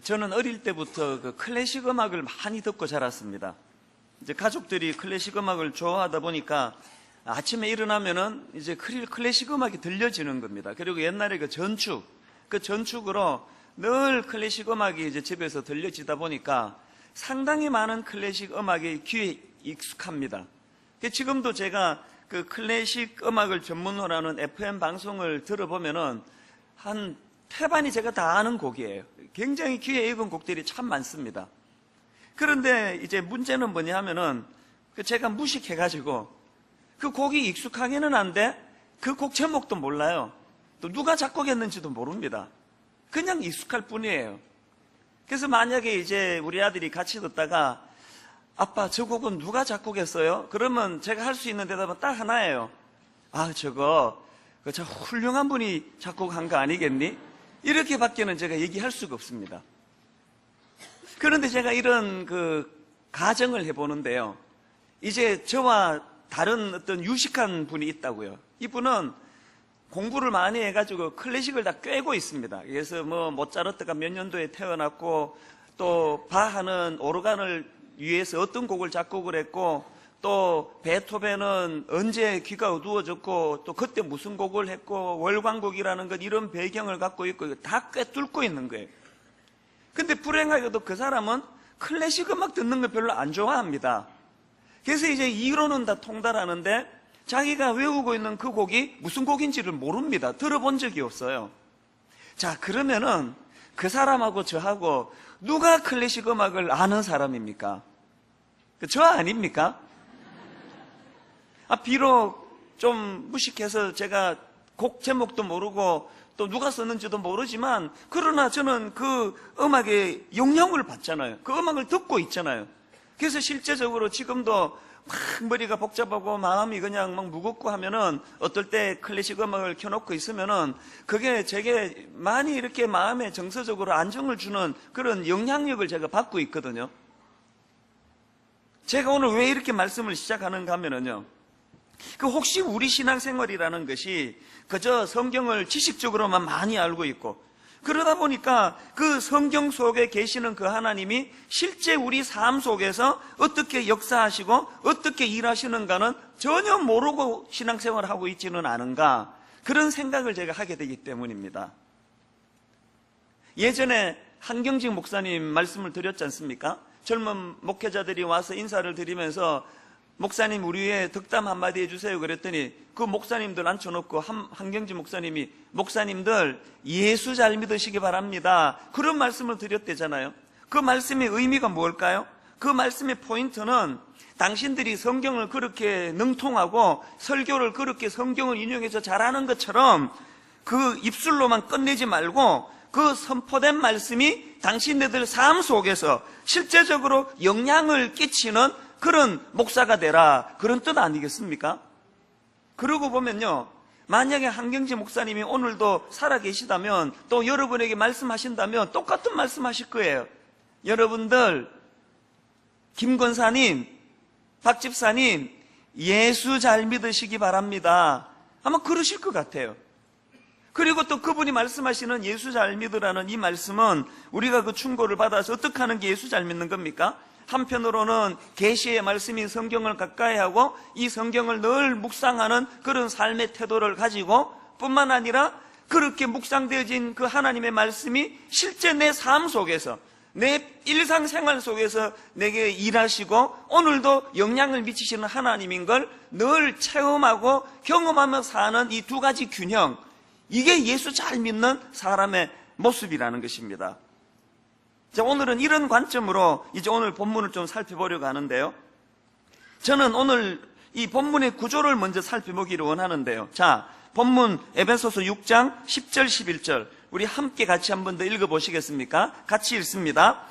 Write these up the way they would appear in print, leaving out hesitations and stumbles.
저는 어릴 때부터 클래식 음악을 많이 듣고 자랐습니다. 이제 가족들이 클래식 음악을 좋아하다 보니까 아침에 일어나면은 이제 클래식 음악이 들려지는 겁니다. 그리고 옛날에 그 전축으로 늘 클래식 음악이 이제 집에서 들려지다 보니까 상당히 많은 클래식 음악이 귀에 익숙합니다. 지금도 제가 그 클래식 음악을 전문으로 하는 FM 방송을 들어보면은 한 태반이 제가 다 아는 곡이에요. 굉장히 귀에 익은 곡들이 참 많습니다. 그런데 이제 문제는 뭐냐 하면은 제가 무식해가지고 그 곡이 익숙하기는 한데 그 곡 제목도 몰라요. 또 누가 작곡했는지도 모릅니다. 그냥 익숙할 뿐이에요. 그래서 만약에 이제 우리 아들이 같이 듣다가 아빠 저 곡은 누가 작곡했어요? 그러면 제가 할 수 있는 대답은 딱 하나예요. 아 저거 저 훌륭한 분이 작곡한 거 아니겠니? 이렇게 밖에는 제가 얘기할 수가 없습니다. 그런데 제가 이런 가정을 해보는데요. 이제 저와 다른 어떤 유식한 분이 있다고요. 이분은 공부를 많이 해가지고 클래식을 다 꿰고 있습니다. 그래서 모차르트가 몇 년도에 태어났고 또 바하는 오르간을 위해서 어떤 곡을 작곡을 했고 또 베토벤은 언제 귀가 어두워졌고 또 그때 무슨 곡을 했고 월광곡이라는 것 이런 배경을 갖고 있고 다 꿰뚫고 있는 거예요. 근데 불행하게도 그 사람은 클래식 음악 듣는 걸 별로 안 좋아합니다. 그래서 이제 이론은 다 통달하는데 자기가 외우고 있는 그 곡이 무슨 곡인지를 모릅니다. 들어본 적이 없어요. 자, 그러면은 그 사람하고 저하고 누가 클래식 음악을 아는 사람입니까? 저 아닙니까? 비록 좀 무식해서 제가 곡 제목도 모르고 또 누가 썼는지도 모르지만 그러나 저는 그 음악의 영향을 받잖아요. 그 음악을 듣고 있잖아요. 그래서 실제적으로 지금도 막 머리가 복잡하고 마음이 그냥 막 무겁고 하면은 어떨 때 클래식 음악을 켜놓고 있으면은 그게 제게 많이 이렇게 마음에 정서적으로 안정을 주는 그런 영향력을 제가 받고 있거든요. 제가 오늘 왜 이렇게 말씀을 시작하는가 하면은요. 혹시 우리 신앙생활이라는 것이 그저 성경을 지식적으로만 많이 알고 있고 그러다 보니까 그 성경 속에 계시는 그 하나님이 실제 우리 삶 속에서 어떻게 역사하시고 어떻게 일하시는가는 전혀 모르고 신앙생활을 하고 있지는 않은가 그런 생각을 제가 하게 되기 때문입니다. 예전에 한경직 목사님 말씀을 드렸지 않습니까? 젊은 목회자들이 와서 인사를 드리면서 목사님 우리 위에 덕담 한마디 해주세요 그랬더니 그 목사님들 앉혀놓고 한경지 목사님이 목사님들 예수 잘 믿으시기 바랍니다 그런 말씀을 드렸대잖아요. 그 말씀의 의미가 뭘까요? 그 말씀의 포인트는 당신들이 성경을 그렇게 능통하고 설교를 그렇게 성경을 인용해서 잘하는 것처럼 그 입술로만 끝내지 말고 그 선포된 말씀이 당신네들 삶 속에서 실제적으로 영향을 끼치는 그런 목사가 되라 그런 뜻 아니겠습니까? 그러고 보면요 만약에 한경지 목사님이 오늘도 살아계시다면 또 여러분에게 말씀하신다면 똑같은 말씀하실 거예요. 여러분들 김 권사님 박 집사님 예수 잘 믿으시기 바랍니다 아마 그러실 것 같아요. 그리고 또 그분이 말씀하시는 예수 잘 믿으라는 이 말씀은 우리가 그 충고를 받아서 어떻게 하는 게 예수 잘 믿는 겁니까? 한편으로는 계시의 말씀인 성경을 가까이 하고 이 성경을 늘 묵상하는 그런 삶의 태도를 가지고 뿐만 아니라 그렇게 묵상되어진 그 하나님의 말씀이 실제 내 삶 속에서 내 일상생활 속에서 내게 일하시고 오늘도 영향을 미치시는 하나님인 걸 늘 체험하고 경험하며 사는 이 두 가지 균형 이게 예수 잘 믿는 사람의 모습이라는 것입니다. 자, 오늘은 이런 관점으로 이제 오늘 본문을 좀 살펴보려고 하는데요. 저는 오늘 이 본문의 구조를 먼저 살펴보기를 원하는데요. 자, 본문 에베소서 6장 10절 11절 우리 함께 같이 한 번 더 읽어보시겠습니까? 같이 읽습니다.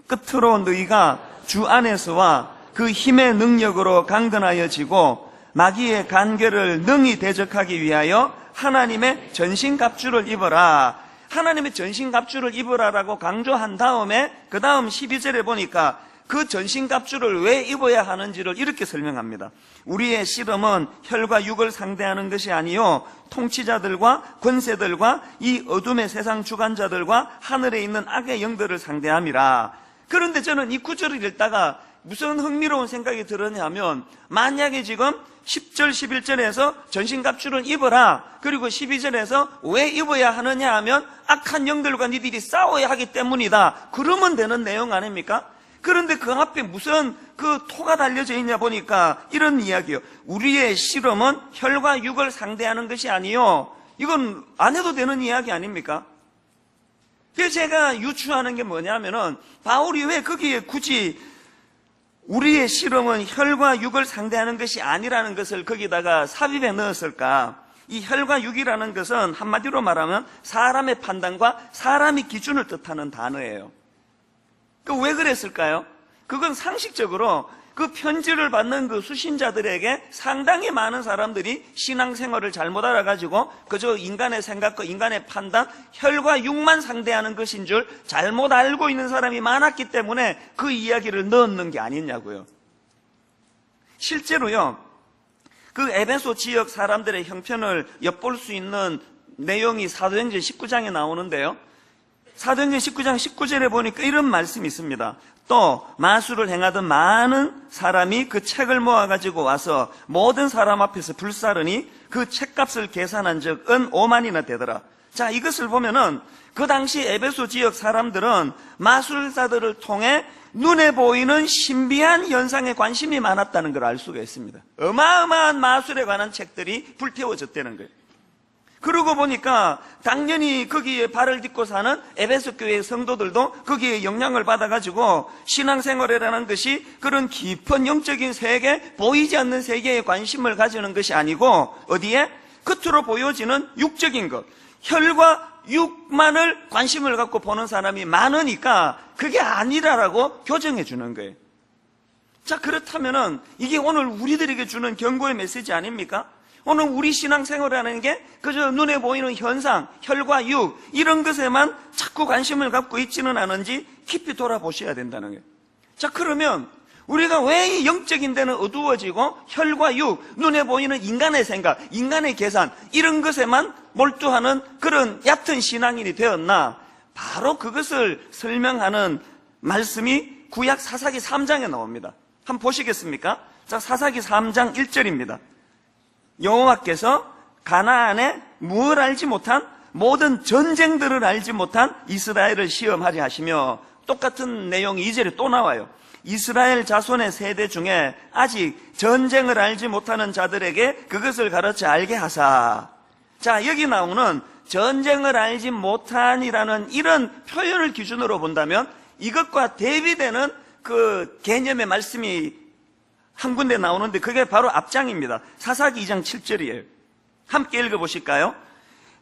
끝으로 너희가 주 안에서와 그 힘의 능력으로 강건하여지고 마귀의 간계를 능히 대적하기 위하여 하나님의 전신갑주를 입어라. 하나님의 전신갑주를 입으라라고 강조한 다음에 그 다음 12절에 보니까 그 전신갑주를 왜 입어야 하는지를 이렇게 설명합니다. 우리의 씨름은 혈과 육을 상대하는 것이 아니요 통치자들과 권세들과 이 어둠의 세상 주관자들과 하늘에 있는 악의 영들을 상대함이라. 그런데 저는 이 구절을 읽다가 무슨 흥미로운 생각이 들었냐면, 만약에 지금 10절 11절에서 전신갑주를 입어라, 그리고 12절에서 왜 입어야 하느냐 하면 악한 영들과 니들이 싸워야 하기 때문이다, 그러면 되는 내용 아닙니까? 그런데 그 앞에 무슨 그 토가 달려져 있냐 보니까 이런 이야기요. 우리의 씨름은 혈과 육을 상대하는 것이 아니요. 이건 안 해도 되는 이야기 아닙니까? 그래서 제가 유추하는 게 뭐냐면은, 바울이 왜 거기에 굳이 우리의 씨름은 혈과 육을 상대하는 것이 아니라는 것을 거기다가 삽입해 넣었을까? 이 혈과 육이라는 것은 한마디로 말하면 사람의 판단과 사람의 기준을 뜻하는 단어예요. 왜 그랬을까요? 그건 상식적으로 그 편지를 받는 그 수신자들에게 상당히 많은 사람들이 신앙생활을 잘못 알아가지고 그저 인간의 생각과 인간의 판단, 혈과 육만 상대하는 것인 줄 잘못 알고 있는 사람이 많았기 때문에 그 이야기를 넣는 게 아니냐고요. 실제로요, 그 에베소 지역 사람들의 형편을 엿볼 수 있는 내용이 사도행전 19장에 나오는데요, 사도행전 19장 19절에 보니까 이런 말씀이 있습니다. 또 마술을 행하던 많은 사람이 그 책을 모아가지고 와서 모든 사람 앞에서 불사르니 그 책값을 계산한 적은 5만이나 되더라. 자, 이것을 보면은 그 당시 에베소 지역 사람들은 마술사들을 통해 눈에 보이는 신비한 현상에 관심이 많았다는 걸 알 수가 있습니다. 어마어마한 마술에 관한 책들이 불태워졌다는 거예요. 그러고 보니까 당연히 거기에 발을 딛고 사는 에베소 교회의 성도들도 거기에 영향을 받아가지고 신앙생활이라는 것이 그런 깊은 영적인 세계, 보이지 않는 세계에 관심을 가지는 것이 아니고 어디에? 겉으로 보여지는 육적인 것, 혈과 육만을 관심을 갖고 보는 사람이 많으니까 그게 아니라라고 교정해 주는 거예요. 자, 그렇다면은 이게 오늘 우리들에게 주는 경고의 메시지 아닙니까? 오늘 우리 신앙생활이라는 게 그저 눈에 보이는 현상, 혈과 육, 이런 것에만 자꾸 관심을 갖고 있지는 않은지 깊이 돌아보셔야 된다는 거예요. 자, 그러면 우리가 왜 이 영적인 데는 어두워지고 혈과 육, 눈에 보이는 인간의 생각, 인간의 계산, 이런 것에만 몰두하는 그런 얕은 신앙인이 되었나? 바로 그것을 설명하는 말씀이 구약 사사기 3장에 나옵니다. 한번 보시겠습니까? 자, 사사기 3장 1절입니다. 여호와께서 가나안에 무엇을 알지 못한 모든 전쟁들을 알지 못한 이스라엘을 시험하려 하시며, 똑같은 내용이 2절에 또 나와요. 이스라엘 자손의 세대 중에 아직 전쟁을 알지 못하는 자들에게 그것을 가르쳐 알게 하사. 자, 여기 나오는 전쟁을 알지 못한이라는 이런 표현을 기준으로 본다면 이것과 대비되는 그 개념의 말씀이 한 군데 나오는데 그게 바로 앞장입니다. 사사기 2장 7절이에요. 함께 읽어보실까요?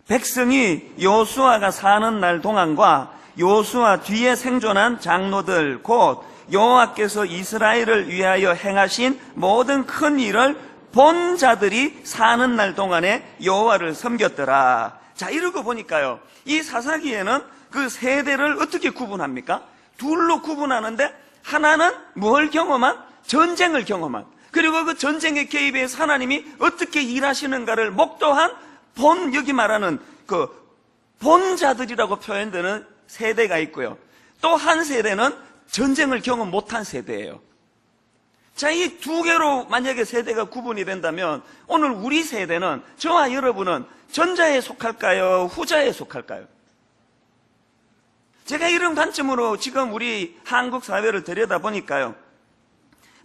백성이 여호수아가 사는 날 동안과 여호수아 뒤에 생존한 장로들 곧 여호와께서 이스라엘을 위하여 행하신 모든 큰 일을 본 자들이 사는 날 동안에 여호와를 섬겼더라. 자, 이러고 보니까요, 이 사사기에는 그 세대를 어떻게 구분합니까? 둘로 구분하는데, 하나는 뭘 경험한? 전쟁을 경험한, 그리고 그 전쟁의 개입에서 하나님이 어떻게 일하시는가를 목도한 여기 말하는 그 본자들이라고 표현되는 세대가 있고요. 또 한 세대는 전쟁을 경험 못한 세대예요. 자, 이 두 개로 만약에 세대가 구분이 된다면 오늘 우리 세대는, 저와 여러분은 전자에 속할까요? 후자에 속할까요? 제가 이런 관점으로 지금 우리 한국 사회를 들여다보니까요,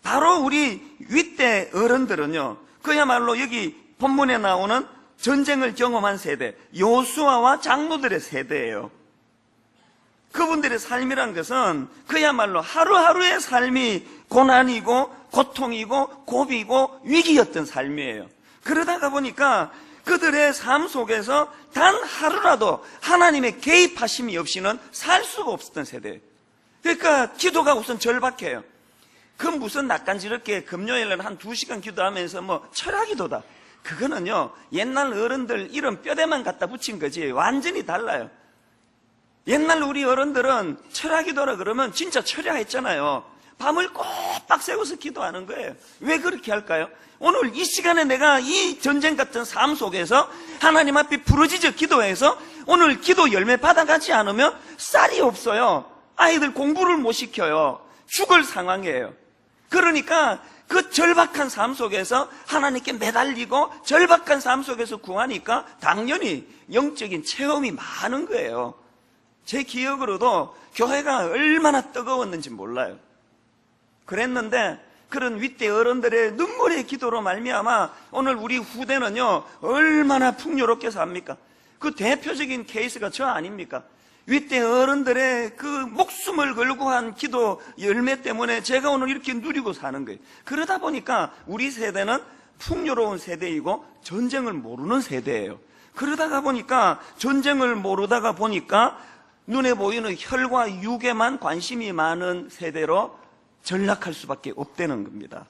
바로 우리 윗대 어른들은요, 그야말로 여기 본문에 나오는 전쟁을 경험한 세대, 여호수아와 장로들의 세대예요. 그분들의 삶이란 것은 그야말로 하루하루의 삶이 고난이고 고통이고 고비고 위기였던 삶이에요. 그러다가 보니까 그들의 삶 속에서 단 하루라도 하나님의 개입하심이 없이는 살 수가 없었던 세대예요. 그러니까 기도가 우선 절박해요. 그 무슨 낯간지럽게 금요일날 한 2시간 기도하면서 철야기도다. 그거는요, 옛날 어른들 이런 뼈대만 갖다 붙인 거지 완전히 달라요. 옛날 우리 어른들은 철야기도라 그러면 진짜 철야했잖아요. 밤을 꼬박 새워서 기도하는 거예요. 왜 그렇게 할까요? 오늘 이 시간에 내가 이 전쟁 같은 삶 속에서 하나님 앞에 부르짖어 기도해서 오늘 기도 열매 받아가지 않으면 쌀이 없어요. 아이들 공부를 못 시켜요. 죽을 상황이에요. 그러니까 그 절박한 삶 속에서 하나님께 매달리고 절박한 삶 속에서 구하니까 당연히 영적인 체험이 많은 거예요. 제 기억으로도 교회가 얼마나 뜨거웠는지 몰라요. 그랬는데 그런 윗대 어른들의 눈물의 기도로 말미암아 오늘 우리 후대는요 얼마나 풍요롭게 삽니까? 그 대표적인 케이스가 저 아닙니까? 윗대 어른들의 그 목숨을 걸고 한 기도 열매 때문에 제가 오늘 이렇게 누리고 사는 거예요. 그러다 보니까 우리 세대는 풍요로운 세대이고 전쟁을 모르는 세대예요. 그러다가 보니까 전쟁을 모르다가 보니까 눈에 보이는 혈과 육에만 관심이 많은 세대로 전락할 수밖에 없다는 겁니다.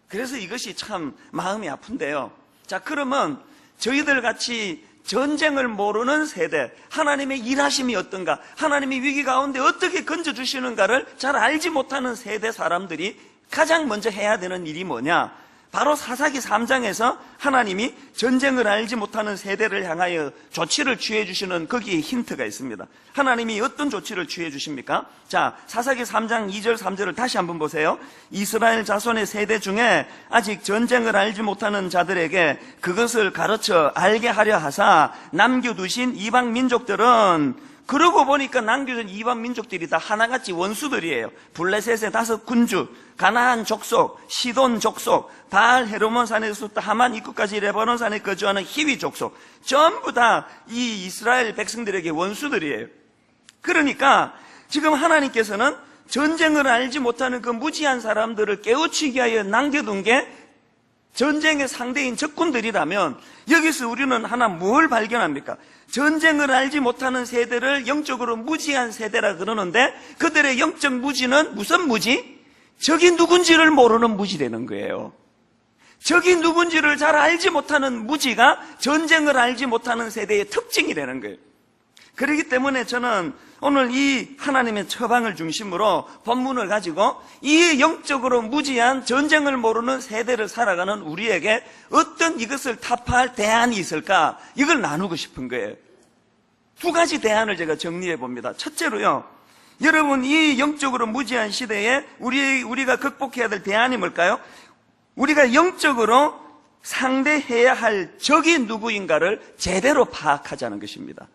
그래서 이것이 참 마음이 아픈데요. 자, 그러면 저희들 같이 전쟁을 모르는 세대, 하나님의 일하심이 어떤가, 하나님의 위기 가운데 어떻게 건져주시는가를 잘 알지 못하는 세대 사람들이 가장 먼저 해야 되는 일이 뭐냐? 바로 사사기 3장에서 하나님이 전쟁을 알지 못하는 세대를 향하여 조치를 취해 주시는 거기에 힌트가 있습니다. 하나님이 어떤 조치를 취해 주십니까? 자, 사사기 3장 2절 3절을 다시 한번 보세요. 이스라엘 자손의 세대 중에 아직 전쟁을 알지 못하는 자들에게 그것을 가르쳐 알게 하려 하사 남겨두신 이방 민족들은, 그러고 보니까 남겨진 이방 민족들이 다 하나같이 원수들이에요. 블레셋의 5 군주, 가나안 족속, 시돈 족속, 바알 헤르몬 산에서부터 하만 입구까지 레바논 산에 거주하는 히위 족속, 전부 다 이 이스라엘 백성들에게 원수들이에요. 그러니까 지금 하나님께서는 전쟁을 알지 못하는 그 무지한 사람들을 깨우치기 위하여 남겨둔 게 전쟁의 상대인 적군들이라면 여기서 우리는 하나 뭘 발견합니까? 전쟁을 알지 못하는 세대를 영적으로 무지한 세대라 그러는데 그들의 영적 무지는 무슨 무지? 적이 누군지를 모르는 무지라는 거예요. 적이 누군지를 잘 알지 못하는 무지가 전쟁을 알지 못하는 세대의 특징이라는 거예요. 그렇기 때문에 저는 오늘 이 하나님의 처방을 중심으로 본문을 가지고 이 영적으로 무지한 전쟁을 모르는 세대를 살아가는 우리에게 어떤 이것을 타파할 대안이 있을까? 이걸 나누고 싶은 거예요. 2가지 대안을 제가 정리해 봅니다. 첫째로요, 여러분 이 영적으로 무지한 시대에 우리가 극복해야 될 대안이 뭘까요? 우리가 영적으로 상대해야 할 적이 누구인가를 제대로 파악하자는 것입니다.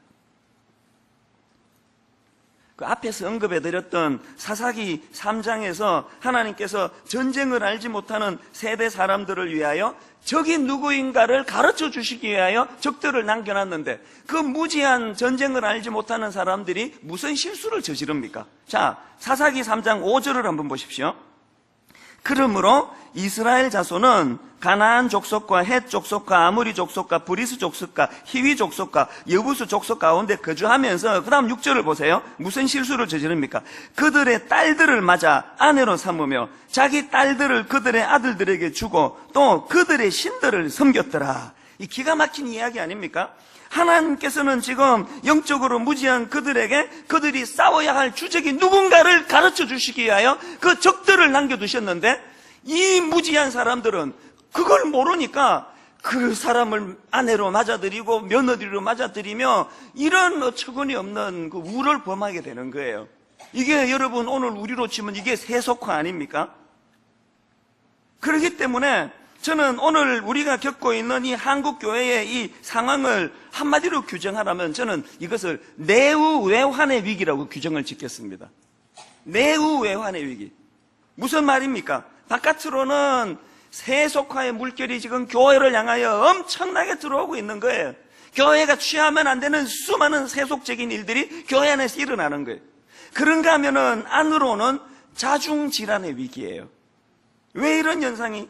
그 앞에서 언급해드렸던 사사기 3장에서 하나님께서 전쟁을 알지 못하는 세대 사람들을 위하여 적이 누구인가를 가르쳐 주시기 위하여 적들을 남겨놨는데 그 무지한 전쟁을 알지 못하는 사람들이 무슨 실수를 저지릅니까? 자, 사사기 3장 5절을 한번 보십시오. 그러므로 이스라엘 자손은 가나안 족속과 헷 족속과 아모리 족속과 브리스 족속과 히위 족속과 여부수 족속 가운데 거주하면서 그 다음 6절을 보세요. 무슨 실수를 저지릅니까? 그들의 딸들을 맞아 아내로 삼으며 자기 딸들을 그들의 아들들에게 주고 또 그들의 신들을 섬겼더라. 이 기가 막힌 이야기 아닙니까? 하나님께서는 지금 영적으로 무지한 그들에게 그들이 싸워야 할 주적이 누군가를 가르쳐 주시기 위하여 그 적들을 남겨두셨는데 이 무지한 사람들은 그걸 모르니까 그 사람을 아내로 맞아들이고 며느리로 맞아들이며 이런 어처구니 없는 그 우를 범하게 되는 거예요. 이게 여러분 오늘 우리로 치면 이게 세속화 아닙니까? 그렇기 때문에 저는 오늘 우리가 겪고 있는 이 한국교회의 이 상황을 한마디로 규정하라면 저는 이것을 내후외환의 위기라고 규정을 짓겠습니다. 내후외환의 위기. 무슨 말입니까? 바깥으로는 세속화의 물결이 지금 교회를 향하여 엄청나게 들어오고 있는 거예요. 교회가 취하면 안 되는 수많은 세속적인 일들이 교회 안에서 일어나는 거예요. 그런가 하면은 안으로는 자중질환의 위기예요. 왜 이런 현상이?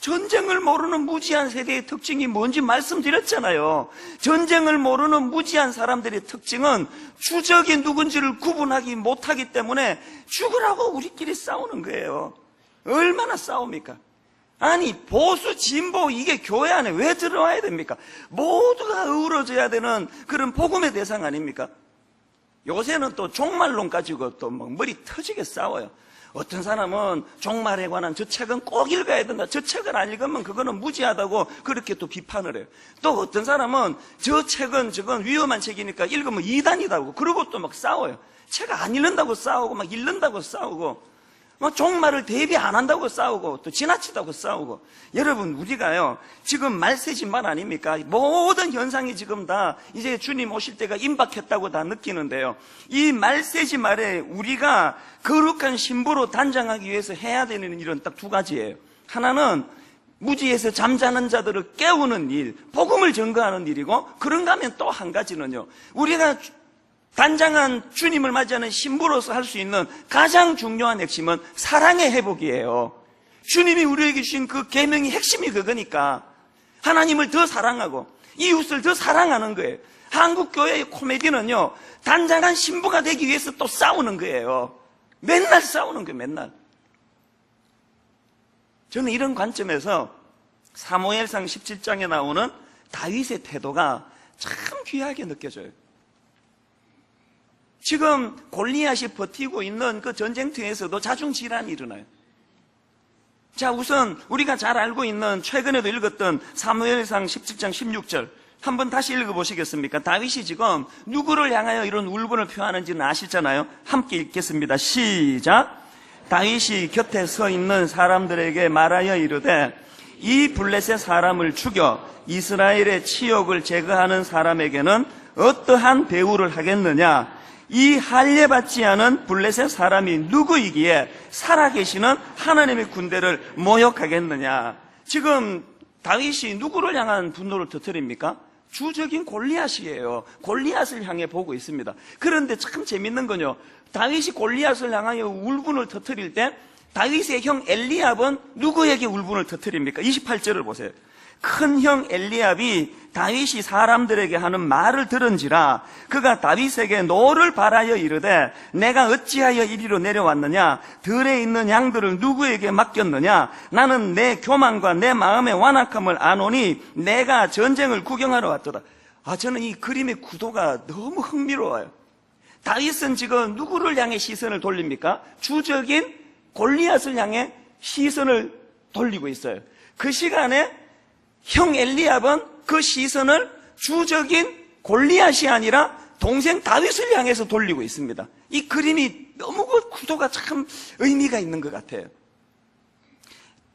전쟁을 모르는 무지한 세대의 특징이 뭔지 말씀드렸잖아요. 전쟁을 모르는 무지한 사람들의 특징은 주적이 누군지를 구분하기 못하기 때문에 죽으라고 우리끼리 싸우는 거예요. 얼마나 싸웁니까? 아니 보수 진보 이게 교회 안에 왜 들어와야 됩니까? 모두가 어우러져야 되는 그런 복음의 대상 아닙니까? 요새는 또 종말론 가지고 또 막 머리 터지게 싸워요. 어떤 사람은 종말에 관한 저 책은 꼭 읽어야 된다. 저 책을 안 읽으면 그거는 무지하다고 그렇게 또 비판을 해요. 또 어떤 사람은 저 책은 저건 위험한 책이니까 읽으면 이단이다고 그러고 또 막 싸워요. 책 안 읽는다고 싸우고 막 읽는다고 싸우고 막 종말을 대비 안 한다고 싸우고 또 지나치다고 싸우고. 여러분, 우리가요 지금 말세지만 아닙니까? 모든 현상이 지금 다 이제 주님 오실 때가 임박했다고 다 느끼는데요, 이 말세지 말에 우리가 거룩한 신부로 단장하기 위해서 해야 되는 일은 딱 두 가지예요. 하나는 무지에서 잠자는 자들을 깨우는 일, 복음을 전거하는 일이고, 그런가 하면 또 한 가지는요, 우리가 단장한 주님을 맞이하는 신부로서 할 수 있는 가장 중요한 핵심은 사랑의 회복이에요. 주님이 우리에게 주신 그 계명의 핵심이 그거니까 하나님을 더 사랑하고 이웃을 더 사랑하는 거예요. 한국 교회의 코미디는요, 단장한 신부가 되기 위해서 또 싸우는 거예요. 맨날 싸우는 거예요, 맨날. 저는 이런 관점에서 사무엘상 17장에 나오는 다윗의 태도가 참 귀하게 느껴져요. 지금 골리앗이 버티고 있는 그 전쟁터에서도 자중질환이 일어나요. 자, 우선 우리가 잘 알고 있는 최근에도 읽었던 사무엘상 17장 16절 한번 다시 읽어보시겠습니까? 다윗이 지금 누구를 향하여 이런 울분을 표하는지는 아시잖아요. 함께 읽겠습니다. 시작. 다윗이 곁에 서 있는 사람들에게 말하여 이르되 이 블레셋 사람을 죽여 이스라엘의 치욕을 제거하는 사람에게는 어떠한 대우를 하겠느냐? 이 할례받지 않은 블레셋 사람이 누구이기에 살아계시는 하나님의 군대를 모욕하겠느냐? 지금 다윗이 누구를 향한 분노를 터뜨립니까? 주적인 골리앗이에요. 골리앗을 향해 보고 있습니다. 그런데 참 재밌는 건요, 다윗이 골리앗을 향하여 울분을 터뜨릴 때 다윗의 형 엘리압은 누구에게 울분을 터뜨립니까? 28절을 보세요. 큰 형 엘리압이 다윗이 사람들에게 하는 말을 들은지라 그가 다윗에게 노를 바라여 이르되 내가 어찌하여 이리로 내려왔느냐? 들에 있는 양들을 누구에게 맡겼느냐? 나는 내 교만과 내 마음의 완악함을 아노니 내가 전쟁을 구경하러 왔도다. 저는 이 그림의 구도가 너무 흥미로워요. 다윗은 지금 누구를 향해 시선을 돌립니까? 주적인 골리앗을 향해 시선을 돌리고 있어요. 그 시간에 형 엘리압은 그 시선을 주적인 골리앗이 아니라 동생 다윗을 향해서 돌리고 있습니다. 이 그림이 너무 그 구도가 참 의미가 있는 것 같아요.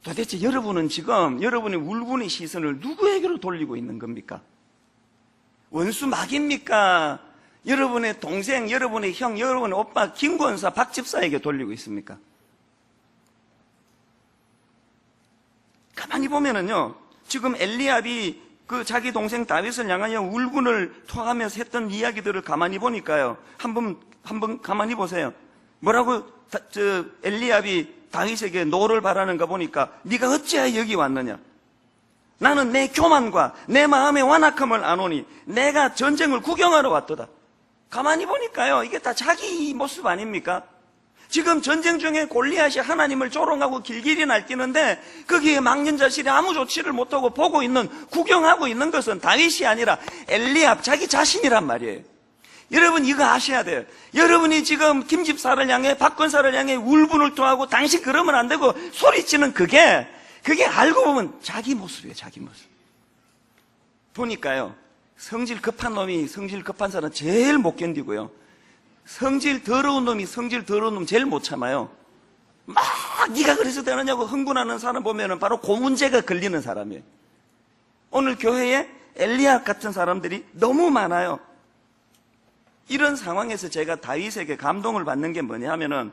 도대체 여러분은 지금 여러분의 울분의 시선을 누구에게로 돌리고 있는 겁니까? 원수 막입니까? 여러분의 동생, 여러분의 형, 여러분의 오빠 김권사, 박집사에게 돌리고 있습니까? 가만히 보면은요, 지금 엘리압이 그 자기 동생 다윗을 향하여 울분을 토하면서 했던 이야기들을 가만히 보니까요, 한번 가만히 보세요. 뭐라고 엘리압이 다윗에게 노를 바라는가 보니까 네가 어찌하여 여기 왔느냐? 나는 내 교만과 내 마음의 완악함을 아노니 내가 전쟁을 구경하러 왔도다. 가만히 보니까요, 이게 다 자기 모습 아닙니까? 지금 전쟁 중에 골리앗이 하나님을 조롱하고 길길이 날뛰는데 거기에 망년자실이 아무 조치를 못하고 보고 있는, 구경하고 있는 것은 다윗이 아니라 엘리압 자기 자신이란 말이에요. 여러분, 이거 아셔야 돼요. 여러분이 지금 김집사를 향해, 박건사를 향해 울분을 토하고 당신 그러면 안 되고 소리치는 그게 알고 보면 자기 모습이에요. 자기 모습. 보니까요, 성질 급한 놈이 성질 급한 사람은 제일 못 견디고요, 성질 더러운 놈이 성질 더러운 놈 제일 못 참아요. 막 네가 그래서 되느냐고 흥분하는 사람 보면은 바로 그 문제가 걸리는 사람이에요. 오늘 교회에 엘리압 같은 사람들이 너무 많아요. 이런 상황에서 제가 다윗에게 감동을 받는 게 뭐냐 하면은,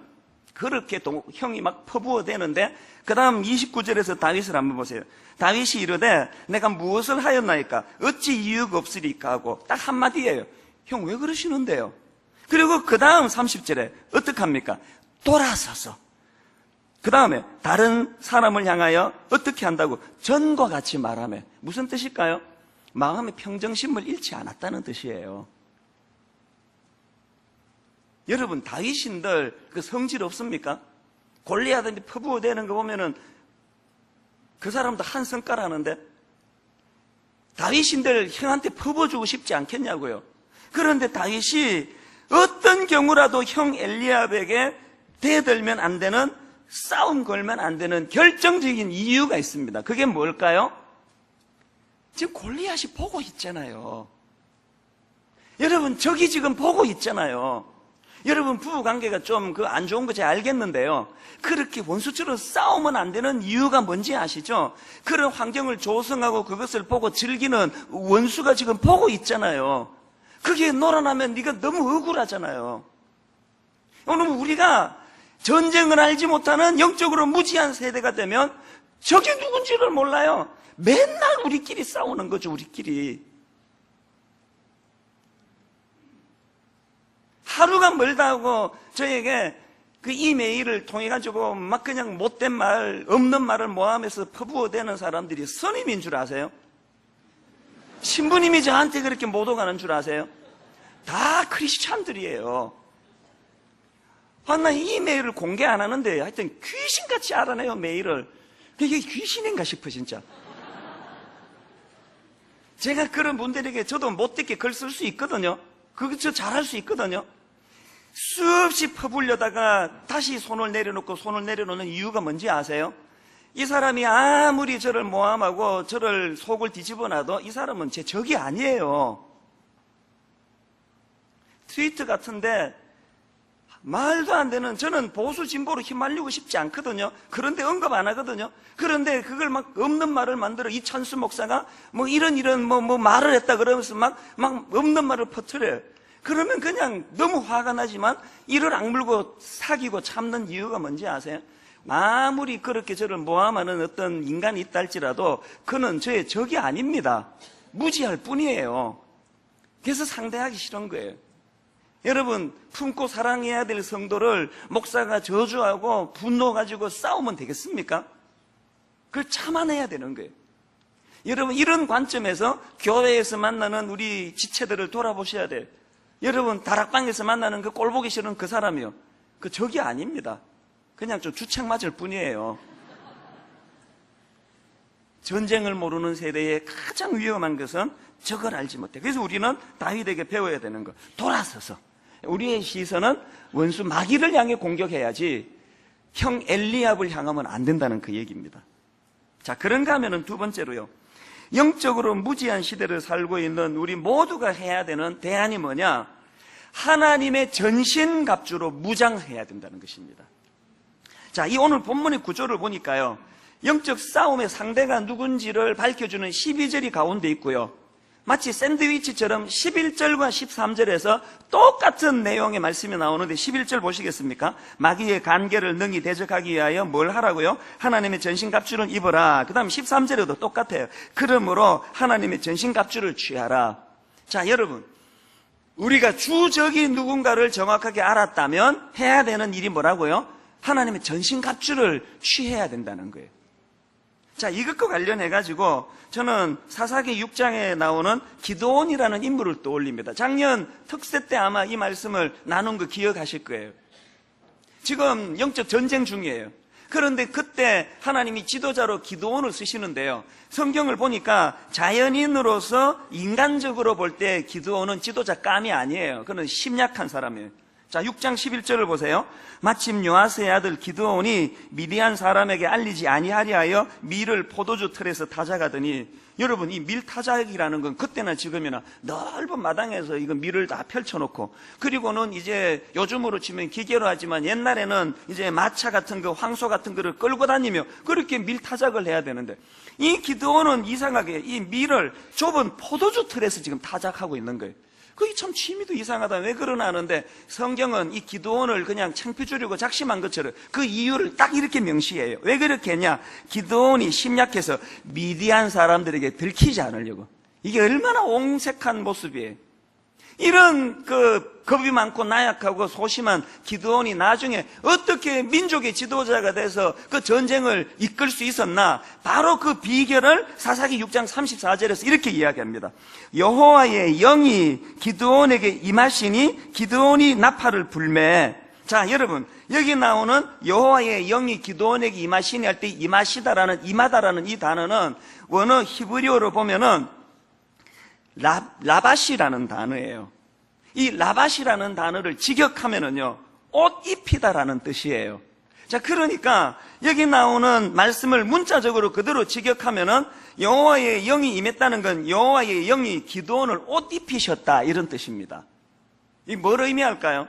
그렇게 형이 막 퍼부어대는데 그 다음 29절에서 다윗을 한번 보세요. 다윗이 이르되 내가 무엇을 하였나이까? 어찌 이유가 없으리까? 하고 딱 한마디예요. 형 왜 그러시는데요? 그리고 그 다음 30절에 어떡합니까? 돌아서서 그 다음에 다른 사람을 향하여 어떻게 한다고? 전과 같이 말하며. 무슨 뜻일까요? 마음의 평정심을 잃지 않았다는 뜻이에요. 여러분, 다윗인들 그 성질 없습니까? 골리앗한테 퍼부어대는 거 보면은 그 사람도 한 성깔 하는데, 다윗인들 형한테 퍼부어주고 싶지 않겠냐고요. 그런데 다윗이 어떤 경우라도 형 엘리압에게 대들면 안 되는, 싸움 걸면 안 되는 결정적인 이유가 있습니다. 그게 뭘까요? 지금 골리앗이 보고 있잖아요. 여러분, 저기 지금 보고 있잖아요. 여러분, 부부관계가 좀 안 좋은 거 제가 알겠는데요. 그렇게 원수처럼 싸우면 안 되는 이유가 뭔지 아시죠? 그런 환경을 조성하고 그것을 보고 즐기는 원수가 지금 보고 있잖아요. 그게 놀아나면 네가 너무 억울하잖아요. 오늘 우리가 전쟁을 알지 못하는 영적으로 무지한 세대가 되면 저게 누군지를 몰라요. 맨날 우리끼리 싸우는 거죠, 우리끼리. 하루가 멀다 하고 저에게 그 이메일을 통해 가지고 막 그냥 못된 말, 없는 말을 모함해서 퍼부어대는 사람들이 선임인 줄 아세요? 신부님이 저한테 그렇게 못 오가는 줄 아세요? 다 크리스찬들이에요. 나 이메일을 공개 안 하는데 하여튼 귀신같이 알아내요, 메일을. 이게 귀신인가 싶어, 진짜. 제가 그런 분들에게 저도 못되게 글 쓸 수 있거든요. 그거 저 잘할 수 있거든요. 수없이 퍼부려다가 다시 손을 내려놓는 이유가 뭔지 아세요? 이 사람이 아무리 저를 모함하고 저를 속을 뒤집어놔도 이 사람은 제 적이 아니에요. 트위터 같은데 말도 안 되는, 저는 보수 진보로 휘말리고 싶지 않거든요. 그런데 언급 안 하거든요. 그런데 그걸 막 없는 말을 만들어 이찬수 목사가 뭐 이런 말을 했다 그러면서 막 없는 말을 퍼뜨려요. 그러면 그냥 너무 화가 나지만 이를 악물고 사귀고 참는 이유가 뭔지 아세요? 아무리 그렇게 저를 모함하는 어떤 인간이 있다 할지라도 그는 저의 적이 아닙니다. 무지할 뿐이에요. 그래서 상대하기 싫은 거예요. 여러분, 품고 사랑해야 될 성도를 목사가 저주하고 분노 가지고 싸우면 되겠습니까? 그걸 참아내야 되는 거예요. 여러분, 이런 관점에서 교회에서 만나는 우리 지체들을 돌아보셔야 돼요. 여러분, 다락방에서 만나는 그 꼴보기 싫은 그 사람이요, 그 적이 아닙니다. 그냥 좀 주책 맞을 뿐이에요. 전쟁을 모르는 세대의 가장 위험한 것은 적을 알지 못해. 그래서 우리는 다윗에게 배워야 되는 거, 돌아서서 우리의 시선은 원수 마귀를 향해 공격해야지 형 엘리압을 향하면 안 된다는 그 얘기입니다. 자, 그런가 하면은 두 번째로요, 영적으로 무지한 시대를 살고 있는 우리 모두가 해야 되는 대안이 뭐냐? 하나님의 전신갑주로 무장해야 된다는 것입니다. 자, 이 오늘 본문의 구조를 보니까요, 영적 싸움의 상대가 누군지를 밝혀주는 12절이 가운데 있고요, 마치 샌드위치처럼 11절과 13절에서 똑같은 내용의 말씀이 나오는데 11절 보시겠습니까? 마귀의 간계를 능히 대적하기 위하여 뭘 하라고요? 하나님의 전신갑주를 입어라. 그 다음 13절에도 똑같아요. 그러므로 하나님의 전신갑주를 취하라. 자, 여러분, 우리가 주적이 누군가를 정확하게 알았다면 해야 되는 일이 뭐라고요? 하나님의 전신갑주를 취해야 된다는 거예요. 자, 이것과 관련해가지고 저는 사사기 6장에 나오는 기드온이라는 인물을 떠올립니다. 작년 특세 때 아마 이 말씀을 나눈 거 기억하실 거예요. 지금 영적 전쟁 중이에요. 그런데 그때 하나님이 지도자로 기드온을 쓰시는데요, 성경을 보니까 자연인으로서 인간적으로 볼 때 기드온은 지도자감이 아니에요. 그는 심약한 사람이에요. 자, 6장 11절을 보세요. 마침 요아스의 아들 기드온이 미디안 사람에게 알리지 아니하려 하여 밀을 포도주 틀에서 타작하더니, 여러분, 이 밀 타작이라는 건 그때나 지금이나 넓은 마당에서 이거 밀을 다 펼쳐놓고, 그리고는 이제 요즘으로 치면 기계로 하지만 옛날에는 이제 마차 같은 거, 황소 같은 거를 끌고 다니며 그렇게 밀 타작을 해야 되는데, 이 기드온은 이상하게 이 밀을 좁은 포도주 틀에서 지금 타작하고 있는 거예요. 그게 참 취미도 이상하다. 왜 그러나 하는데 성경은 이 기드온을 그냥 창피 주려고 작심한 것처럼 그 이유를 딱 이렇게 명시해요. 왜 그렇게 했냐? 기드온이 심약해서 미디안 사람들에게 들키지 않으려고. 이게 얼마나 옹색한 모습이에요. 이런 겁이 많고 나약하고 소심한 기드온이 나중에 어떻게 민족의 지도자가 돼서 그 전쟁을 이끌 수 있었나? 바로 그 비결을 사사기 6장 34절에서 이렇게 이야기합니다. 여호와의 영이 기드온에게 임하시니 기드온이 나팔을 불매. 자, 여러분, 여기 나오는 여호와의 영이 기드온에게 임하시니 할 때 임하다라는 이 단어는 원어 히브리어로 보면은 라바시라는 단어예요. 이 라바시라는 단어를 직역하면은요, 옷 입히다라는 뜻이에요. 자, 그러니까 여기 나오는 말씀을 문자적으로 그대로 직역하면은 여호와의 영이 임했다는 건 여호와의 영이 기드온을 옷 입히셨다 이런 뜻입니다. 이 뭘 의미할까요?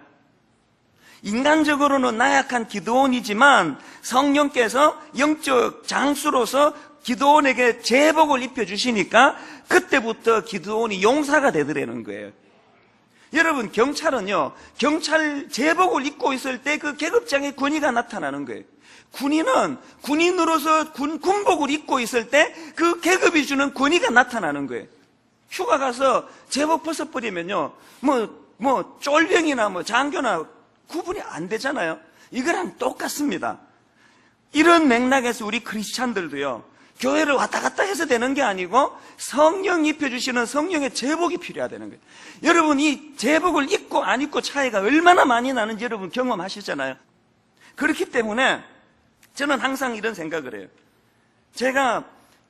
인간적으로는 나약한 기드온이지만 성령께서 영적 장수로서 기드온에게 제복을 입혀주시니까 그때부터 기드온이 용사가 되더라는 거예요. 여러분, 경찰은요, 경찰 제복을 입고 있을 때 그 계급장의 권위가 나타나는 거예요. 군인은 군인으로서 군복을 입고 있을 때 그 계급이 주는 권위가 나타나는 거예요. 휴가 가서 제복 벗어버리면요, 쫄병이나 장교나 구분이 안 되잖아요. 이거랑 똑같습니다. 이런 맥락에서 우리 크리스찬들도요, 교회를 왔다 갔다 해서 되는 게 아니고 성령이 입혀주시는 성령의 제복이 필요하다는 거예요. 여러분, 이 제복을 입고 안 입고 차이가 얼마나 많이 나는지 여러분 경험하시잖아요. 그렇기 때문에 저는 항상 이런 생각을 해요. 제가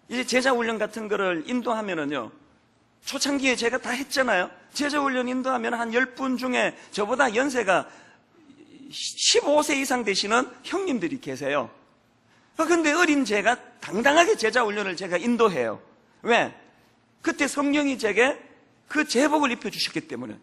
이제 제자훈련 같은 거를 인도하면은요, 초창기에 제가 다 했잖아요. 제자훈련 인도하면 한 10분 중에 저보다 연세가 15세 이상 되시는 형님들이 계세요. 근데 어린 제가 당당하게 제자훈련을 제가 인도해요. 왜? 그때 성령이 제게 그 제복을 입혀주셨기 때문에.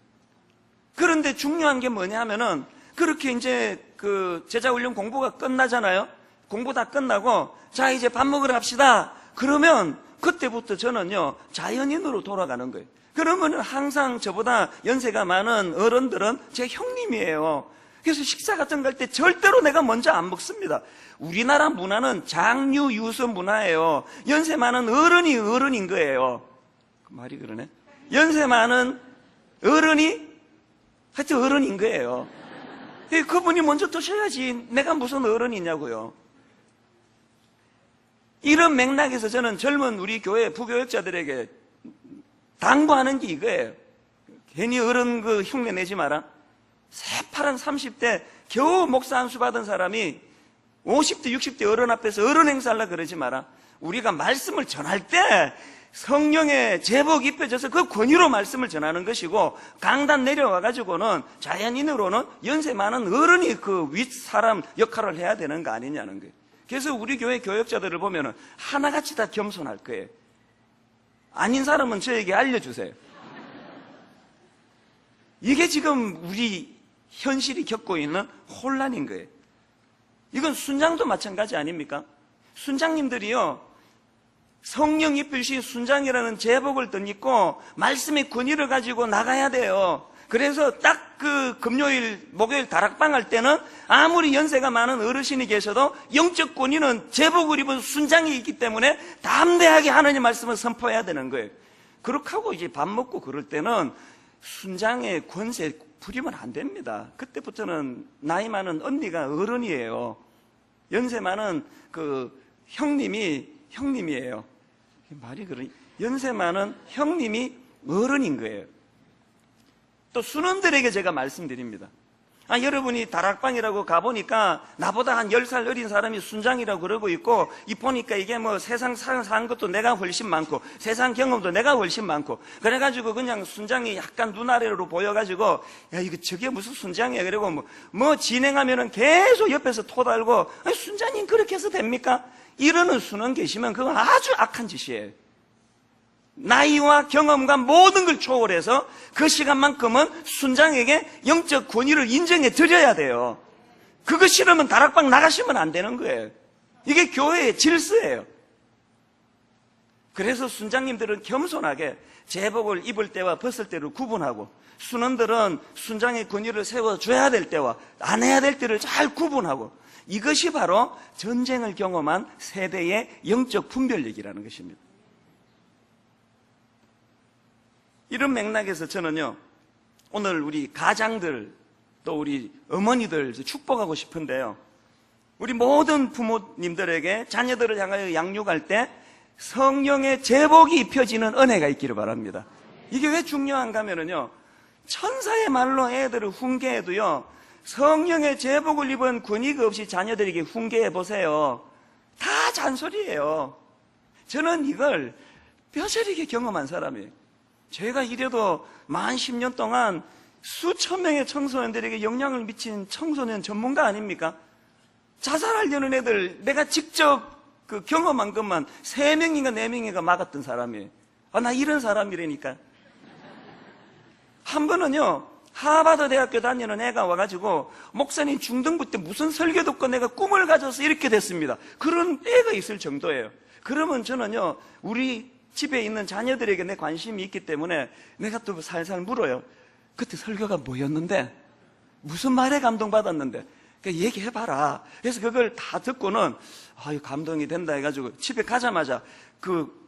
그런데 중요한 게 뭐냐 하면은, 그렇게 이제 그 제자훈련 공부가 끝나잖아요. 공부 다 끝나고, 자, 이제 밥 먹으러 갑시다. 그러면 그때부터 저는요, 자연인으로 돌아가는 거예요. 그러면은 항상 저보다 연세가 많은 어른들은 제 형님이에요. 그래서 식사 같은 거 할 때 절대로 내가 먼저 안 먹습니다. 우리나라 문화는 장유 유서 문화예요. 연세 많은 어른이 어른인 거예요. 그 말이 그러네. 연세 많은 어른이 하여튼 어른인 거예요. 그분이 먼저 드셔야지 내가 무슨 어른이냐고요. 이런 맥락에서 저는 젊은 우리 교회 부교역자들에게 당부하는 게 이거예요. 괜히 어른 그 흉내 내지 마라. 새파란 30대 겨우 목사 안수 받은 사람이 50대 60대 어른 앞에서 어른 행사하려고 그러지 마라. 우리가 말씀을 전할 때 성령의 제복 입혀져서 그 권위로 말씀을 전하는 것이고, 강단 내려와 가지고는 자연인으로는 연세 많은 어른이 그 윗사람 역할을 해야 되는 거 아니냐는 거예요. 그래서 우리 교회 교역자들을 보면은 하나같이 다 겸손할 거예요. 아닌 사람은 저에게 알려주세요. 이게 지금 우리 현실이 겪고 있는 혼란인 거예요. 이건 순장도 마찬가지 아닙니까? 순장님들이요, 성령 입히신 순장이라는 제복을 덧입고 말씀의 권위를 가지고 나가야 돼요. 그래서 딱 그 금요일, 목요일 다락방 할 때는 아무리 연세가 많은 어르신이 계셔도 영적 권위는 제복을 입은 순장이 있기 때문에 담대하게 하나님 말씀을 선포해야 되는 거예요. 그렇게 하고 이제 밥 먹고 그럴 때는 순장의 권세 부리면 안 됩니다. 그때부터는 나이 많은 언니가 어른이에요. 연세 많은 그 형님이에요. 말이 그러니 연세 많은 형님이 어른인 거예요. 또 순원들에게 제가 말씀드립니다. 여러분이 다락방이라고 가보니까 나보다 한 10살 어린 사람이 순장이라고 그러고 있고, 보니까 이게 뭐 세상 산 것도 내가 훨씬 많고 세상 경험도 내가 훨씬 많고, 그래가지고 그냥 순장이 약간 눈 아래로 보여가지고, 야, 이거 저게 무슨 순장이야. 그리고 뭐 진행하면은 계속 옆에서 토달고, 순장님 그렇게 해서 됩니까? 이러는 순원 계시면 그건 아주 악한 짓이에요. 나이와 경험과 모든 걸 초월해서 그 시간만큼은 순장에게 영적 권위를 인정해 드려야 돼요. 그거 싫으면 다락방 나가시면 안 되는 거예요. 이게 교회의 질서예요. 그래서 순장님들은 겸손하게 제복을 입을 때와 벗을 때를 구분하고, 순원들은 순장의 권위를 세워줘야 될 때와 안 해야 될 때를 잘 구분하고, 이것이 바로 전쟁을 경험한 세대의 영적 분별력이라는 것입니다. 이런 맥락에서 저는요, 오늘 우리 가장들, 또 우리 어머니들 축복하고 싶은데요, 우리 모든 부모님들에게 자녀들을 향하여 양육할 때 성령의 제복이 입혀지는 은혜가 있기를 바랍니다. 이게 왜 중요한가 하면요, 천사의 말로 애들을 훈계해도요, 성령의 제복을 입은 권위가 없이 자녀들에게 훈계해 보세요. 다 잔소리예요. 저는 이걸 뼈저리게 경험한 사람이에요. 제가 이래도 만 10년 동안 수천 명의 청소년들에게 영향을 미친 청소년 전문가 아닙니까? 자살하려는 애들 내가 직접 그 경험한 것만 3명인가 4명인가 막았던 사람이에요. 나 이런 사람이라니까. 한 번은요, 하버드 대학교 다니는 애가 와가지고 목사님 중등부 때 무슨 설교 듣고 내가 꿈을 가져서 이렇게 됐습니다. 그런 애가 있을 정도예요. 그러면 저는요, 우리 집에 있는 자녀들에게 내 관심이 있기 때문에 내가 또 살살 물어요. 그때 설교가 뭐였는데? 무슨 말에 감동받았는데? 얘기해봐라. 그래서 그걸 다 듣고는 감동이 된다 해가지고 집에 가자마자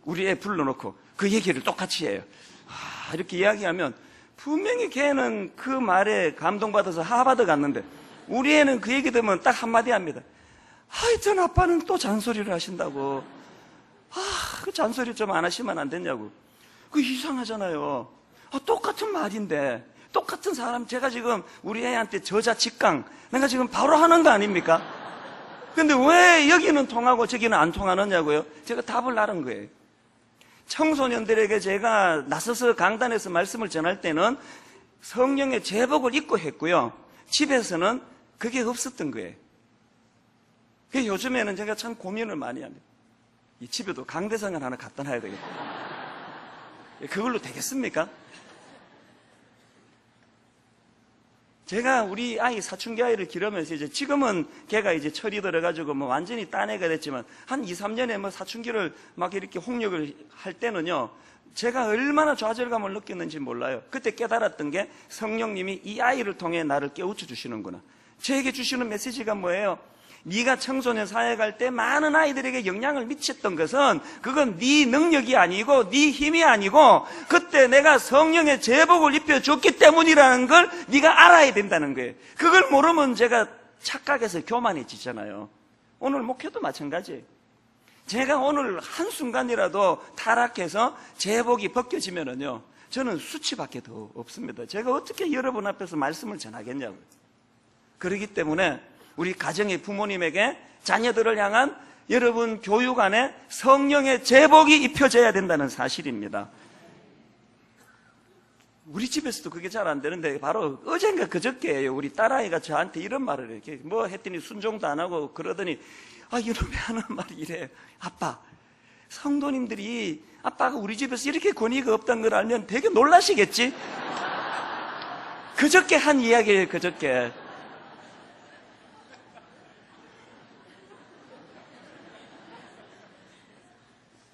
우리 애 불러놓고 그 얘기를 똑같이 해요. 이렇게 이야기하면 분명히 걔는 그 말에 감동받아서 하버드 갔는데 우리 애는 그 얘기 들으면 딱 한마디 합니다. 전 아빠는 또 잔소리를 하신다고. 그 잔소리 좀 안 하시면 안 됐냐고. 그 이상하잖아요. 똑같은 말인데, 똑같은 사람, 제가 지금 우리 애한테 저자 직강, 내가 지금 바로 하는 거 아닙니까? 근데 왜 여기는 통하고 저기는 안 통하느냐고요? 제가 답을 나른 거예요. 청소년들에게 제가 나서서 강단에서 말씀을 전할 때는 성령의 제복을 입고 했고요. 집에서는 그게 없었던 거예요. 그래서 요즘에는 제가 참 고민을 많이 합니다. 이 집에도 강대상을 하나 갖다 놔야 되겠다. 그걸로 되겠습니까? 제가 우리 아이 사춘기 아이를 기르면서 이제 지금은 걔가 이제 철이 들어가지고 뭐 완전히 딴 애가 됐지만 한 2, 3년에 뭐 사춘기를 막 이렇게 홍역을 할 때는요, 제가 얼마나 좌절감을 느꼈는지 몰라요. 그때 깨달았던 게 성령님이 이 아이를 통해 나를 깨우쳐 주시는구나. 저에게 주시는 메시지가 뭐예요? 네가 청소년 사회 갈 때 많은 아이들에게 영향을 미쳤던 것은 그건 네 능력이 아니고 네 힘이 아니고 그때 내가 성령의 제복을 입혀줬기 때문이라는 걸 네가 알아야 된다는 거예요. 그걸 모르면 제가 착각해서 교만해지잖아요. 오늘 목회도 마찬가지예요. 제가 오늘 한순간이라도 타락해서 제복이 벗겨지면은요, 저는 수치밖에 더 없습니다. 제가 어떻게 여러분 앞에서 말씀을 전하겠냐고요. 그렇기 때문에 우리 가정의 부모님에게 자녀들을 향한 여러분 교육 안에 성령의 제복이 입혀져야 된다는 사실입니다. 우리 집에서도 그게 잘 안 되는데 바로 어젠가 그저께예요. 우리 딸아이가 저한테 이런 말을 이렇게 뭐 했더니 순종도 안 하고 그러더니 이놈이 하는 말이 이래. 아빠, 성도님들이 아빠가 우리 집에서 이렇게 권위가 없다는 걸 알면 되게 놀라시겠지? 그저께 한 이야기예요. 그저께.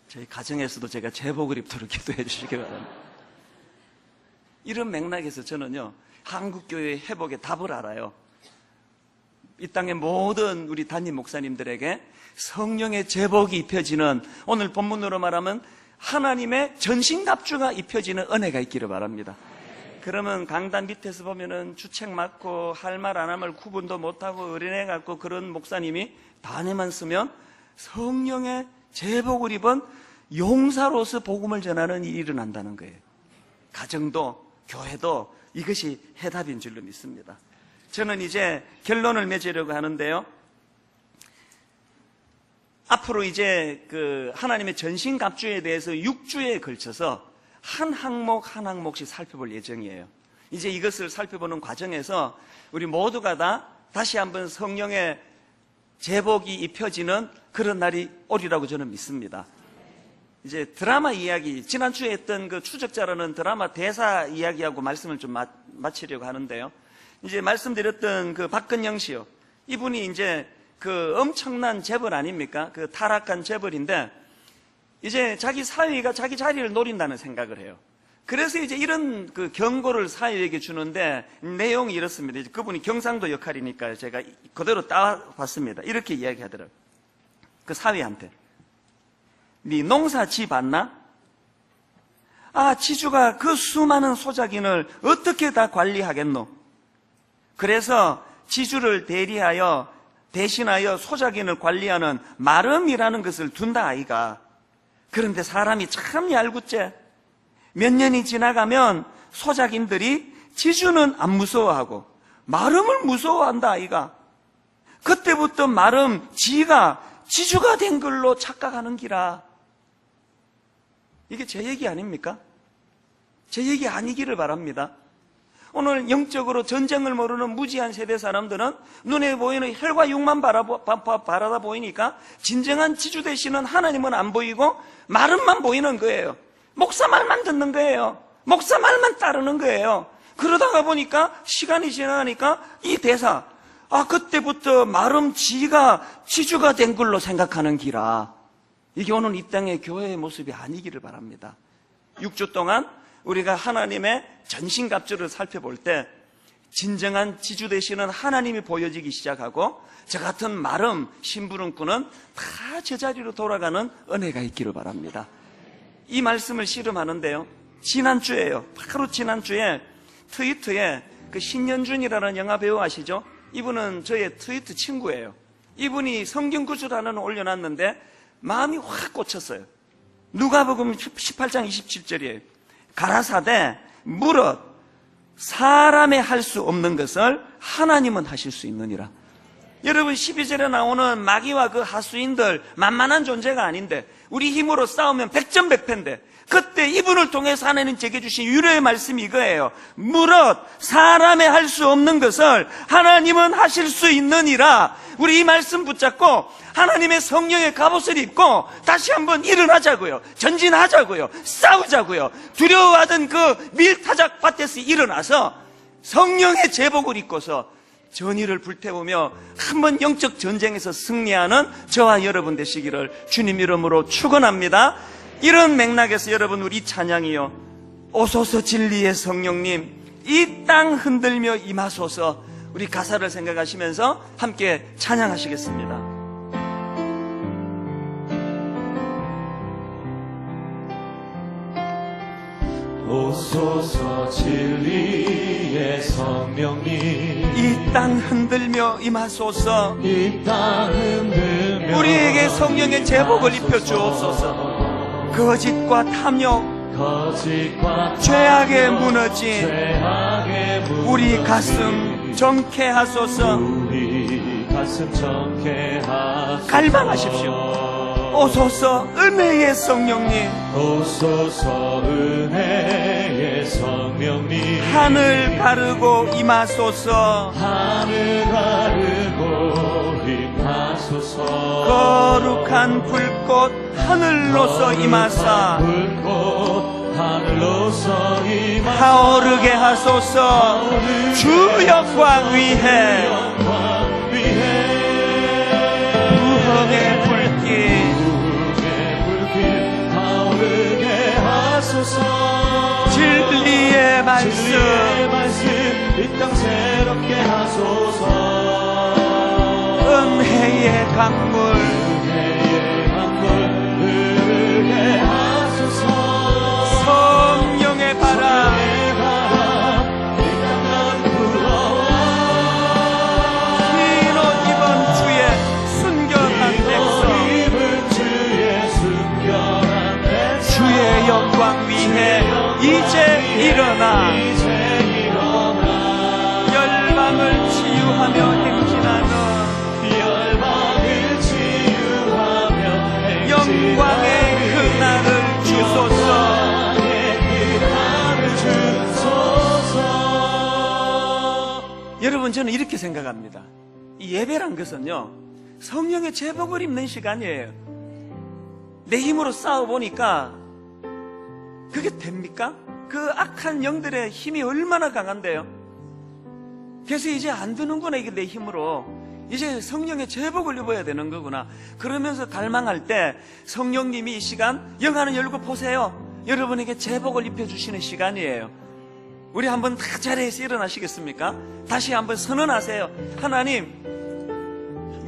저희 가정에서도 제가 제복을 입도록 기도해 주시기 바랍니다. 이런 맥락에서 저는요, 한국교회의 회복의 답을 알아요. 이 땅의 모든 우리 담임 목사님들에게 성령의 제복이 입혀지는, 오늘 본문으로 말하면 하나님의 전신갑주가 입혀지는 은혜가 있기를 바랍니다. 그러면 강단 밑에서 보면은 주책 맞고 할 말 안 하면 구분도 못하고 어린애 같고 그런 목사님이 단에만 쓰면 성령의 제복을 입은 용사로서 복음을 전하는 일이 일어난다는 거예요. 가정도 교회도 이것이 해답인 줄로 믿습니다. 저는 이제 결론을 맺으려고 하는데요, 앞으로 이제 하나님의 전신갑주에 대해서 6주에 걸쳐서 한 항목 한 항목씩 살펴볼 예정이에요. 이제 이것을 살펴보는 과정에서 우리 모두가 다 다시 한번 성령의 제복이 입혀지는 그런 날이 오리라고 저는 믿습니다. 이제 드라마 이야기, 지난주에 했던 그 추적자라는 드라마 대사 이야기하고 말씀을 좀 마치려고 하는데요. 이제 말씀드렸던 그 박근영 씨요. 이분이 이제 그 엄청난 재벌 아닙니까? 그 타락한 재벌인데 이제 자기 사위가 자기 자리를 노린다는 생각을 해요. 그래서 이제 이런 그 경고를 사위에게 주는데 내용이 이렇습니다. 이제 그분이 경상도 역할이니까 제가 그대로 따왔습니다. 이렇게 이야기하더라고요. 그 사위한테. 네 농사 지 봤나? 지주가 그 수많은 소작인을 어떻게 다 관리하겠노? 그래서 지주를 대신하여 소작인을 관리하는 마름이라는 것을 둔다 아이가. 그런데 사람이 참 얄궂제. 몇 년이 지나가면 소작인들이 지주는 안 무서워하고 마름을 무서워한다 아이가. 그때부터 마름 지가 지주가 된 걸로 착각하는 기라. 이게 제 얘기 아닙니까? 제 얘기 아니기를 바랍니다. 오늘 영적으로 전쟁을 모르는 무지한 세대 사람들은 눈에 보이는 혈과 육만 바라다 보이니까 진정한 지주 되시는 하나님은 안 보이고 말은만 보이는 거예요. 목사 말만 듣는 거예요. 목사 말만 따르는 거예요. 그러다가 보니까 시간이 지나가니까 이 대사, 그때부터 마름 지가 지주가 된 걸로 생각하는 기라. 이게 오늘 이 땅의 교회의 모습이 아니기를 바랍니다. 6주 동안 우리가 하나님의 전신갑주를 살펴볼 때 진정한 지주 되시는 하나님이 보여지기 시작하고 저 같은 마름 심부름꾼은 다 제자리로 돌아가는 은혜가 있기를 바랍니다. 이 말씀을 씨름하는데요, 지난주에요, 바로 지난주에 트위터에 그 신현준이라는 영화배우 아시죠? 이분은 저의 트위터 친구예요. 이분이 성경 구절하나는 올려놨는데 마음이 확 꽂혔어요. 누가복음 18장 27절이에요. 가라사대 무릇 사람이 할 수 없는 것을 하나님은 하실 수 있느니라. 여러분 12절에 나오는 마귀와 그 하수인들 만만한 존재가 아닌데 우리 힘으로 싸우면 백전백패인데 그때 이분을 통해서 하나님 제게 주신 유료의 말씀이 이거예요. 무릇 사람이 할 수 없는 것을 하나님은 하실 수 있느니라. 우리 이 말씀 붙잡고 하나님의 성령의 갑옷을 입고 다시 한번 일어나자고요. 전진하자고요. 싸우자고요. 두려워하던 그 밀타작 밭에서 일어나서 성령의 제복을 입고서 전의를 불태우며 한번 영적 전쟁에서 승리하는 저와 여러분 되시기를 주님 이름으로 축원합니다. 이런 맥락에서 여러분, 우리 찬양이요, 오소서 진리의 성령님 이 땅 흔들며 임하소서, 우리 가사를 생각하시면서 함께 찬양하시겠습니다. 오소서 진리의 성령님 이 땅 흔들며 임하소서. 이 땅 흔들며 우리에게 성령의 제복을 입혀 주옵소서. 거짓과 탐욕, 죄악에 무너진 우리 가슴 정케하소서. 갈망하십시오. 오소서 은혜의 성령님, 오소서 은혜의 성령님 하늘 가르고 임하소서. 하늘 가르고 임하소서. 거룩한 불꽃 하늘로서 임하사 불꽃 하늘로서 임하사 타오르게 하소서. 주 영광 위해 부흥의 불길 타오르게 하소서. 진리의 말씀 이 땅 새롭게 하소서. 은혜의 강물 흐르게 하소서. 성령의 바람 이 땅은 불어와 흰 옷 입은 주의 순결한 백성 주의 영광 위해 이제 일어나 열방을 치유하며 행진하는 영광의 그날을 주소서. 여러분, 저는 이렇게 생각합니다. 이 예배란 것은요, 성령의 제복을 입는 시간이에요. 내 힘으로 싸워보니까 그게 됩니까? 그 악한 영들의 힘이 얼마나 강한데요. 그래서 이제 안 되는구나, 이게 내 힘으로. 이제 성령의 제복을 입어야 되는 거구나. 그러면서 갈망할 때 성령님이 이 시간 영안을 열고 보세요. 여러분에게 제복을 입혀주시는 시간이에요. 우리 한번 다 자리에서 일어나시겠습니까? 다시 한번 선언하세요. 하나님,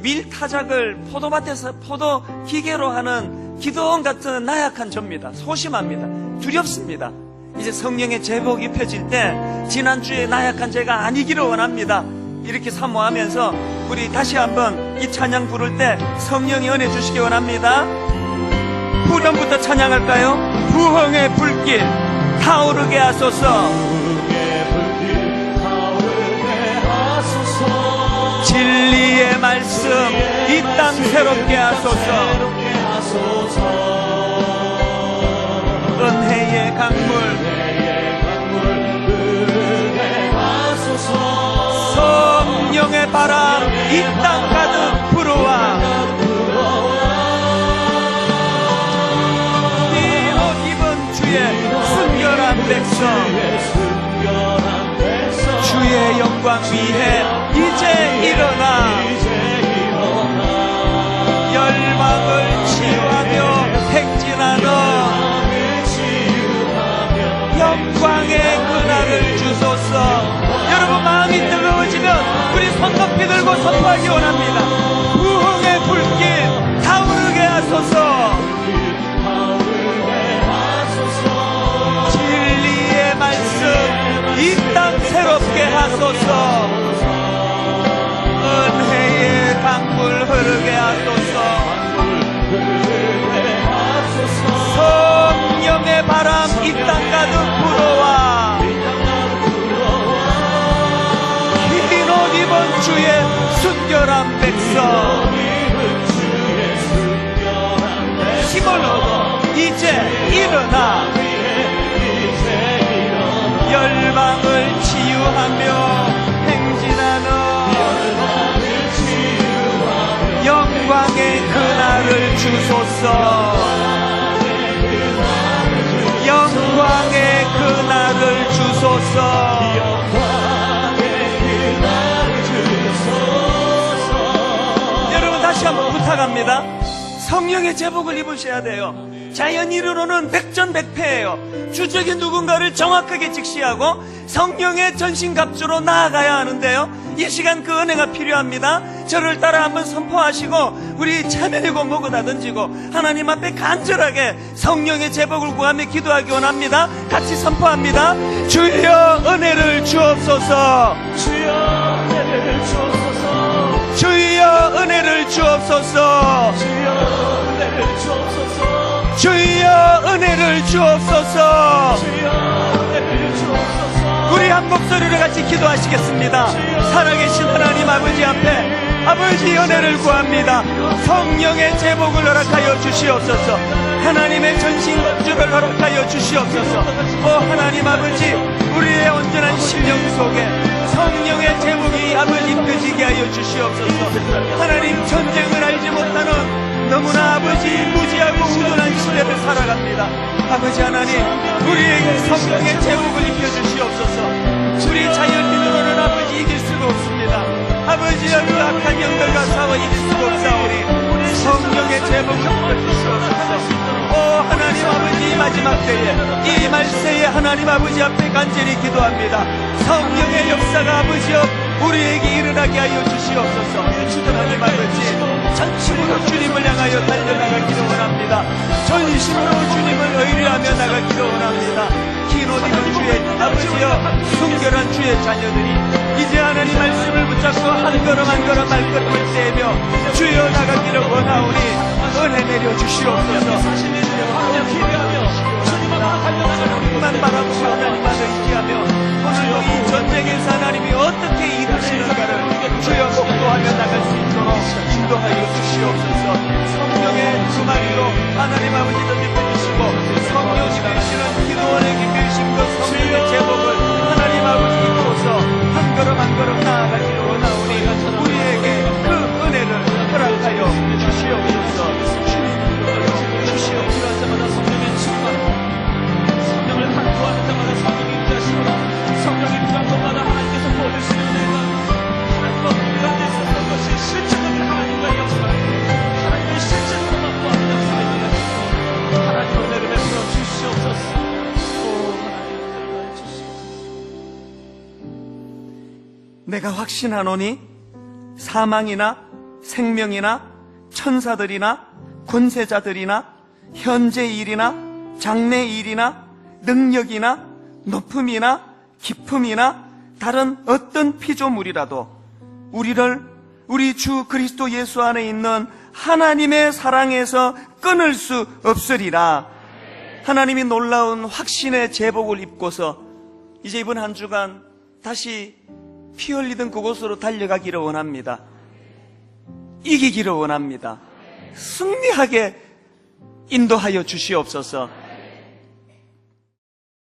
밀타작을 포도밭에서 포도 기계로 하는 기도원 같은 나약한 저입니다. 소심합니다. 두렵습니다. 이제 성령의 제복 입혀질 때 지난주에 나약한 제가 아니기를 원합니다. 이렇게 사모하면서 우리 다시 한번 이 찬양 부를 때 성령이 은혜 주시기 원합니다. 후렴부터 찬양할까요? 부흥의 불길 타오르게 하소서. 진리의 말씀 이 땅 새롭게 하소서. 은혜의 강물 성령의 바람 이 땅 가득 불어와 이 옷 입은 주의 순결한 백성 주의 영광 위에 이제 일어나 열방을 치유하며 행진하는 영광의 그날을 주소서. 여러분 마음이 뜨거워지면 우리 손 높이 들고 선포하기 원합니다. 부흥의 불길 타오르게 하소서. 진리의 말씀 이 땅 새롭게 하소서. 은혜의 강물 흐르게 하소서. 성령의 바람 이 땅 가득 불어와 흰 옷 입은 주의 순결한 백성 힘을 얻어 이제 일어나 열방을 치유하며 행진하는 영광의 그날을 주소서. 영광의 그날을 주소서. 여러분 다시 한번 부탁합니다. 성령의 제복을 입으셔야 돼요. 자연 이론으로는 백전백패예요. 주적인 누군가를 정확하게 직시하고 성령의 전신갑주로 나아가야 하는데요, 이 시간 그 은혜가 필요합니다. 저를 따라 한번 선포하시고 우리 체면이고 뭐고 다 던지고 하나님 앞에 간절하게 성령의 제복을 구하며 기도하기 원합니다. 같이 선포합니다. 주여 은혜를 주옵소서. 주여 은혜를 주옵소서. 주여 은혜를 주옵소서. 주여 은혜를 주옵소서. 주여 은혜를 주옵소서. 주여 은혜를 주옵소서. 우리 한 목소리를 같이 기도하시겠습니다. 살아계신 하나님 아버지 앞에 아버지 은혜를 구합니다. 성령의 제복을 허락하여 주시옵소서. 하나님의 전신갑주를 허락하여 주시옵소서. 오 하나님 아버지, 우리의 온전한 심령 속에 성령의 제복이 아버지 입혀지게 하여 주시옵소서. 하나님, 전쟁을 알지 못하는 너무나 아버지 무지하고 우둔한 시대를 살아갑니다. 아버지 하나님, 우리에게 성령의 제복을 입혀주시옵소서. 우리 자연인으로는 아버지 이길 수가 없습니다. 아버지여, 그 악한 영들과 싸워 이길 수가 없사오니 성령의 제복을 입혀주시옵소서. 오 하나님 아버지, 이 마지막 때에 이 말세에 하나님 아버지 앞에 간절히 기도합니다. 성령의 역사가 아버지여 우리에게 일어나게 하여 주시옵소서. 하나님 아버지, 전심으로 주님을 향하여 달려나가기를 원합니다. 전심으로 주님을 의뢰하며 나가기를 원합니다. 긴 옷 입은 주의 아버지여, 순결한 주의 자녀들이 이제 하나님 말씀을 붙잡고 한 걸음 한 걸음 발걸음을 떼며 주여 나가기를 원하오니 은혜 내려 주시옵소서. 주님만 바라보고 하나님만 의지하며 오늘도 이 전쟁에서 하나님이 어떻게 이루시는가를 주여 목도하며 나갈 수 있도록 인도하여 주시옵소서. 성령의 주마리로 하나님 아버지도 입혀주시고 성령이 되시는 기도원의 기쁘신 그 성령의 제복을 하나님 아버지 입고서 한 걸음 한 걸음 나아가기를 원하오니 우리에게 그 은혜를 허락하여 주시옵소서. 주시옵소서. 성령의 충만, 성령을 간구하는 자마다 성령이 임하시고 성령이 필요한 것마다 하나님께서 보여주시는 은혜가 하나님과 우리가 있었던 것이 실제적인 하나님과의 역사를 하나님의 실제적으로 맛보아하는 역사가 되었습니다. 하나님 은혜를 베풀어 주시옵소서. 오 하나님 은혜를 주시옵소서. 내가 확신하노니 사망이나 생명이나 천사들이나 권세자들이나 현재 일이나 장래 일이나 능력이나 높음이나 깊음이나 다른 어떤 피조물이라도 우리 주 그리스도 예수 안에 있는 하나님의 사랑에서 끊을 수 없으리라. 하나님이 놀라운 확신의 제복을 입고서 이제 이번 한 주간 다시 피 흘리던 그곳으로 달려가기를 원합니다. 이기기를 원합니다. 승리하게 인도하여 주시옵소서.